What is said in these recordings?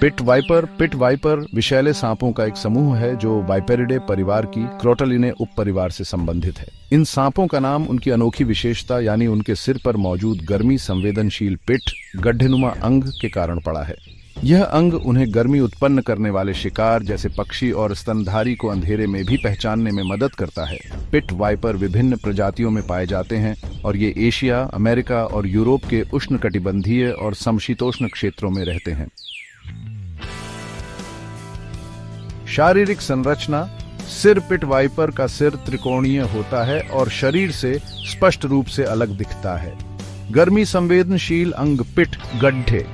Pit viper विषैले सांपों का एक समूह है जो वाइपेरिडे परिवार की क्रोटलिने उपपरिवार से संबंधित है। इन सांपों का नाम उनकी अनोखी विशेषता यानी उनके सिर पर मौजूद गर्मी संवेदनशील पिट गड्ढेनुमा अंग के कारण पड़ा है। यह अंग उन्हें गर्मी उत्पन्न करने वाले शिकार जैसे पक्षी और स्तनधारी को अंधेरे में भी पहचानने में मदद करता है। पिट वाइपर विभिन्न प्रजातियों में पाए जाते हैं और ये एशिया, अमेरिका और यूरोप के उष्णकटिबंधीय और समशीतोष्ण क्षेत्रों में रहते हैं। शारीरिक संरचना। सिर। पिट वाइपर का सिर त्रिकोणीय होता है और शरीर से स्पष्ट रूप से अलग दिखता है। गर्मी संवेदनशील अंग पिट गड्ढे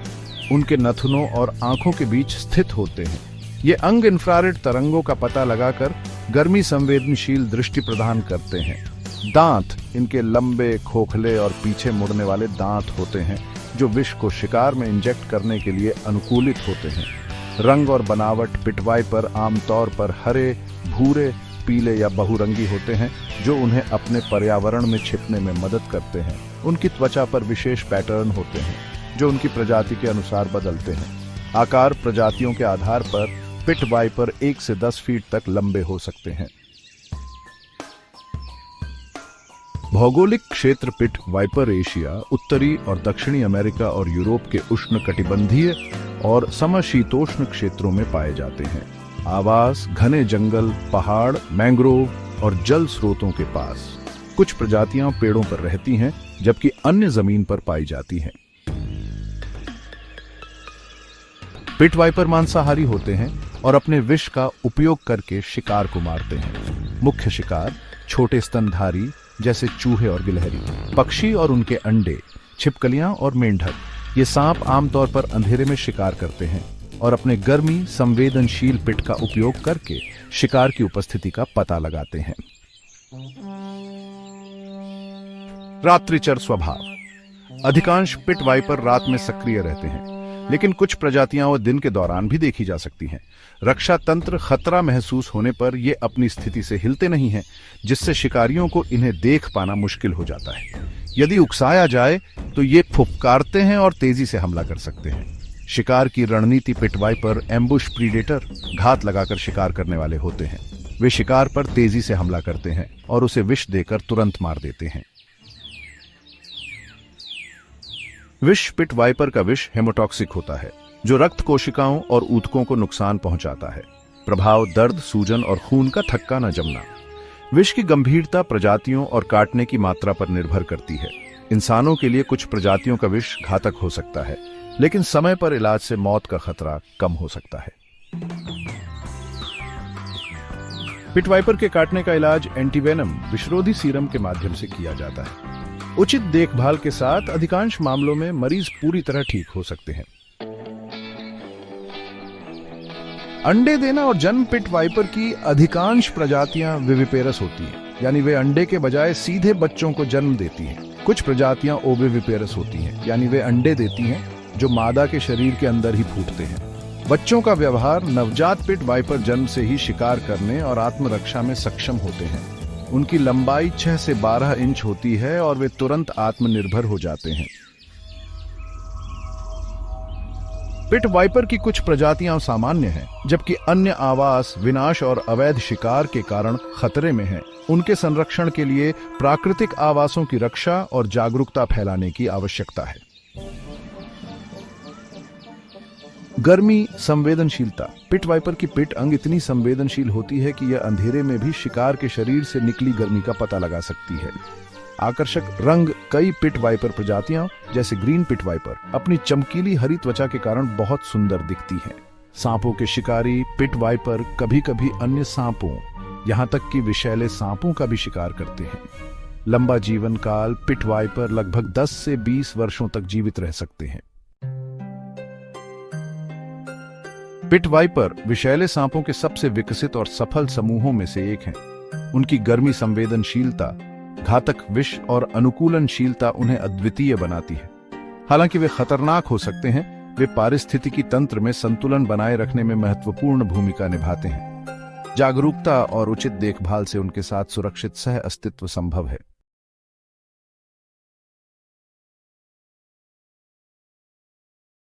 उनके नथुनों और आंखों के बीच स्थित होते हैं। ये अंग इंफ्रारेड तरंगों का पता लगाकर गर्मी संवेदनशील दृष्टि प्रदान करते हैं। दांत। इनके लंबे, खोखले और पीछे मुड़ने वाले दांत होते हैं जो विष को शिकार में इंजेक्ट करने के लिए अनुकूलित होते हैं। रंग और बनावट। पिट वाइपर आमतौर पर हरे, भूरे, पीले या बहुरंगी होते हैं जो उन्हें अपने पर्यावरण में छिपने में मदद करते हैं। उनकी त्वचा पर विशेष पैटर्न होते हैं जो उनकी प्रजाति के अनुसार बदलते हैं। आकार। प्रजातियों के आधार पर पिट वाइपर 1 से 10 फीट तक लंबे हो सकते हैं। भौगोलिक क्षेत्र। पिट वाइपर एशिया, उत्तरी और दक्षिणी अमेरिका और यूरोप के उष्णकटिबंधीय और समशीतोष्ण क्षेत्रों में पाए जाते हैं। आवास। घने जंगल, पहाड़, मैंग्रोव और जल स्रोतों के पास। कुछ प्रजातियां पेड़ों पर रहती हैं जबकि अन्य जमीन पर पाई जाती हैं। पिट वाइपर मांसाहारी होते हैं और अपने विष का उपयोग करके शिकार को मारते हैं। मुख्य शिकार छोटे स्तनधारी जैसे चूहे और गिलहरी, पक्षी और उनके अंडे, छिपकलियां और मेंढक। ये सांप आमतौर पर अंधेरे में शिकार करते हैं और अपने गर्मी संवेदनशील पिट का उपयोग करके शिकार की उपस्थिति का पता लगाते हैं। रात्रिचर स्वभाव। अधिकांश पिट वाइपर रात में सक्रिय रहते हैं, लेकिन कुछ प्रजातियां वो दिन के दौरान भी देखी जा सकती हैं। रक्षा तंत्र। खतरा महसूस होने पर ये अपनी स्थिति से हिलते नहीं हैं, जिससे शिकारियों को इन्हें देख पाना मुश्किल हो जाता है। यदि उकसाया जाए तो ये फुफकारते हैं और तेजी से हमला कर सकते हैं। शिकार की रणनीति। पिट वाइपर एम्बुश प्रीडेटर, घात लगाकर शिकार करने वाले होते हैं। वे शिकार पर तेजी से हमला करते हैं और उसे विष देकर तुरंत मार देते हैं। विष। पिट वाइपर का विष हेमोटॉक्सिक होता है जो रक्त कोशिकाओं और ऊतकों को नुकसान पहुंचाता है। प्रभाव। दर्द, सूजन और खून का थक्का न जमना। विष की गंभीरता प्रजातियों और काटने की मात्रा पर निर्भर करती है। इंसानों के लिए कुछ प्रजातियों का विष घातक हो सकता है, लेकिन समय पर इलाज से मौत का खतरा कम हो सकता है। पिट वाइपर के काटने का इलाज एंटीवेनम विषरोधी सीरम के माध्यम से किया जाता है। उचित देखभाल के साथ अधिकांश मामलों में मरीज पूरी तरह ठीक हो सकते हैं। अंडे देना और जन्म। पिट वाइपर की अधिकांश प्रजातियां विविपेरस होती हैं, यानी वे अंडे के बजाय सीधे बच्चों को जन्म देती हैं। कुछ प्रजातियां ओविविपेरस होती हैं, यानी वे अंडे देती हैं जो मादा के शरीर के अंदर ही फूटते हैं। बच्चों का व्यवहार। नवजात पिट वाइपर जन्म से ही शिकार करने और आत्मरक्षा में सक्षम होते हैं। उनकी लंबाई 6 से 12 इंच होती है और वे तुरंत आत्मनिर्भर हो जाते हैं। पिट वाइपर की कुछ प्रजातियां सामान्य हैं, जबकि अन्य आवास, विनाश और अवैध शिकार के कारण खतरे में हैं। उनके संरक्षण के लिए प्राकृतिक आवासों की रक्षा और जागरूकता फैलाने की आवश्यकता है। गर्मी संवेदनशीलता। पिट वाइपर की पिट अंग इतनी संवेदनशील होती है कि यह अंधेरे में भी शिकार के शरीर से निकली गर्मी का पता लगा सकती है। आकर्षक रंग। कई पिट वाइपर प्रजातियां जैसे ग्रीन पिट वाइपर अपनी चमकीली हरी त्वचा के कारण बहुत सुंदर दिखती हैं। सांपों के शिकारी। पिट वाइपर कभी कभी अन्य सांपों, यहां तक कि विषैले सांपों का भी शिकार करते हैं। लंबा जीवन काल। पिट वाइपर लगभग 10 से 20 वर्षों तक जीवित रह सकते हैं। पिट वाइपर विषैले सांपों के सबसे विकसित और सफल समूहों में से एक हैं। उनकी गर्मी संवेदनशीलता, घातक विष और अनुकूलनशीलता उन्हें अद्वितीय बनाती है। हालांकि वे खतरनाक हो सकते हैं, वे पारिस्थितिकी तंत्र में संतुलन बनाए रखने में महत्वपूर्ण भूमिका निभाते हैं। जागरूकता और उचित देखभाल से उनके साथ सुरक्षित सह अस्तित्व संभव है।